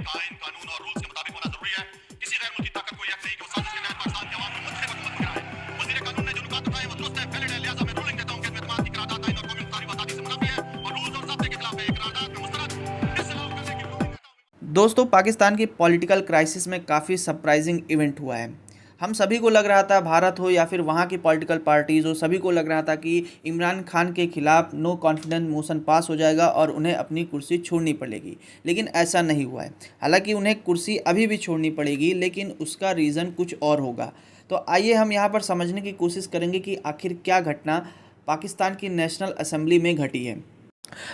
आइन कानून और रूल्स के मुताबिक होना जरूरी है। किसी गैर मुल्की ताकत को यह नहीं कि वो साजिश के तहत पाकिस्तान के अवाम को मुंतखब हुकूमत को गिराए। वजीर कानून ने जो नुकात उठाए वो दुरुस्त है, वैलिड है, लिहाजा मैं रूलिंग देता हूं कि एतमाद की करारदाद आइन और कौमी मुख्तारी व आजादी से मुनाफी है और रूल्स और ज़ाब्ते के खिलाफ है। करारदाद में मुस्तरद इस लागू करने की रूलिंग देता हूं। दोस्तों, पाकिस्तान की पॉलिटिकल क्राइसिस में काफ़ी सरप्राइजिंग इवेंट हुआ है। हम सभी को लग रहा था, भारत हो या फिर वहाँ की पॉलिटिकल पार्टीज़ हो, सभी को लग रहा था कि इमरान खान के खिलाफ नो कॉन्फिडेंस मोशन पास हो जाएगा और उन्हें अपनी कुर्सी छोड़नी पड़ेगी, लेकिन ऐसा नहीं हुआ है। हालांकि उन्हें कुर्सी अभी भी छोड़नी पड़ेगी, लेकिन उसका रीज़न कुछ और होगा। तो आइए हम यहाँ पर समझने की कोशिश करेंगे कि आखिर क्या घटना पाकिस्तान की नेशनल असेंबली में घटी है।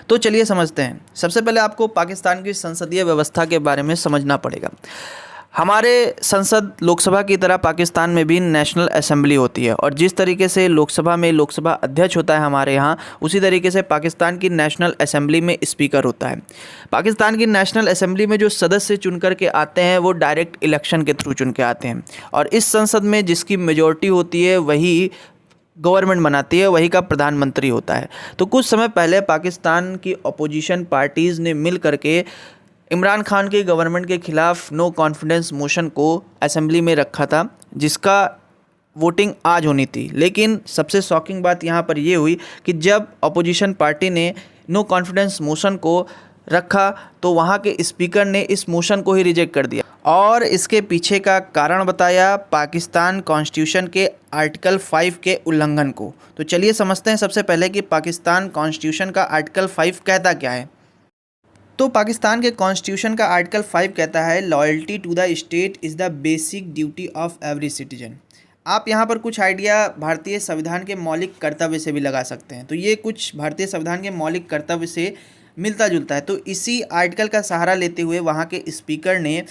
तो चलिए समझते हैं। सबसे पहले आपको पाकिस्तान की संसदीय व्यवस्था के बारे में समझना पड़ेगा। हमारे संसद लोकसभा की तरह पाकिस्तान में भी नेशनल असेंबली होती है और जिस तरीके से लोकसभा में लोकसभा अध्यक्ष होता है हमारे यहाँ, उसी तरीके से पाकिस्तान की नेशनल असेंबली में स्पीकर होता है। पाकिस्तान की नेशनल असेंबली में जो सदस्य चुन कर के आते हैं वो डायरेक्ट इलेक्शन के थ्रू चुन के आते हैं और इस संसद में जिसकी मेजॉरिटी होती है वही गवर्नमेंट बनाती है, वही का प्रधानमंत्री होता है। तो कुछ समय पहले पाकिस्तान की अपोजिशन पार्टीज़ ने मिल करके इमरान खान की गवर्नमेंट के ख़िलाफ़ नो कॉन्फिडेंस मोशन को असेंबली में रखा था, जिसका वोटिंग आज होनी थी। लेकिन सबसे शॉकिंग बात यहाँ पर ये हुई कि जब अपोजिशन पार्टी ने नो कॉन्फिडेंस मोशन को रखा तो वहाँ के स्पीकर ने इस मोशन को ही रिजेक्ट कर दिया और इसके पीछे का कारण बताया पाकिस्तान कॉन्स्टिट्यूशन के आर्टिकल 5 के उल्लंघन को। तो चलिए समझते हैं सबसे पहले कि पाकिस्तान कॉन्स्टिट्यूशन का आर्टिकल 5 कहता क्या है। तो पाकिस्तान के कॉन्स्टिट्यूशन का आर्टिकल 5 कहता है loyalty to the state is the basic duty of every citizen. आप यहाँ पर कुछ आइडिया भारतीय संविधान के मौलिक कर्तव्य से भी लगा सकते हैं। तो ये कुछ भारतीय संविधान के मौलिक कर्तव्य से मिलता जुलता है। तो इसी आर्टिकल का सहारा लेते हुए वहाँ के स्पीकर ने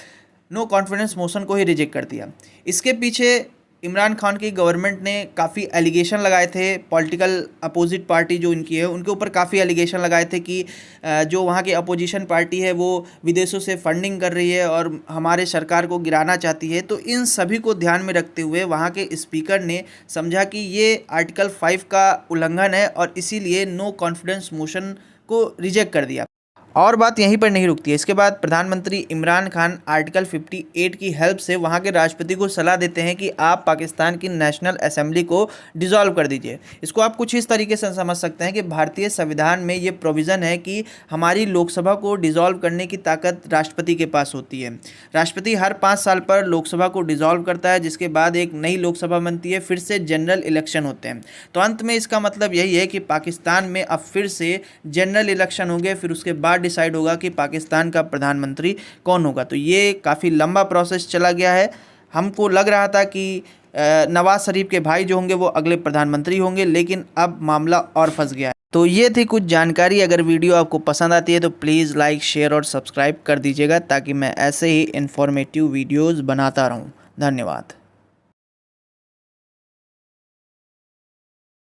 नो कॉन्फिडेंस मोशन को ही रिजेक्ट कर दिया। इसके पीछे इमरान खान की गवर्नमेंट ने काफ़ी एलिगेशन लगाए थे। पॉलिटिकल अपोजिट पार्टी जो इनकी है उनके ऊपर काफ़ी एलिगेशन लगाए थे कि जो वहाँ की अपोजिशन पार्टी है वो विदेशों से फंडिंग कर रही है और हमारे सरकार को गिराना चाहती है। तो इन सभी को ध्यान में रखते हुए वहाँ के स्पीकर ने समझा कि ये आर्टिकल 5 का उल्लंघन है और इसीलिए नो कॉन्फिडेंस मोशन को रिजेक्ट कर दिया। और बात यहीं पर नहीं रुकती है। इसके बाद प्रधानमंत्री इमरान खान आर्टिकल 58 की हेल्प से वहाँ के राष्ट्रपति को सलाह देते हैं कि आप पाकिस्तान की नेशनल असेंबली को डिसॉल्व कर दीजिए। इसको आप कुछ इस तरीके से समझ सकते हैं कि भारतीय संविधान में ये प्रोविज़न है कि हमारी लोकसभा को डिसॉल्व करने की ताकत राष्ट्रपति के पास होती है। राष्ट्रपति हर 5 साल पर लोकसभा को डिसॉल्व करता है, जिसके बाद एक नई लोकसभा बनती है, फिर से जनरल इलेक्शन होते हैं। तो अंत में इसका मतलब यही है कि पाकिस्तान में अब फिर से जनरल इलेक्शन होंगे, फिर उसके बाद डिसाइड होगा कि पाकिस्तान का प्रधानमंत्री कौन होगा। तो ये काफ़ी लंबा प्रोसेस चला गया है। हमको लग रहा था कि नवाज शरीफ के भाई जो होंगे वो अगले प्रधानमंत्री होंगे, लेकिन अब मामला और फंस गया है। तो ये थी कुछ जानकारी। अगर वीडियो आपको पसंद आती है तो प्लीज़ लाइक, शेयर और सब्सक्राइब कर दीजिएगा ताकि मैं ऐसे ही इन्फॉर्मेटिव वीडियोज़ बनाता रहूँ। धन्यवाद।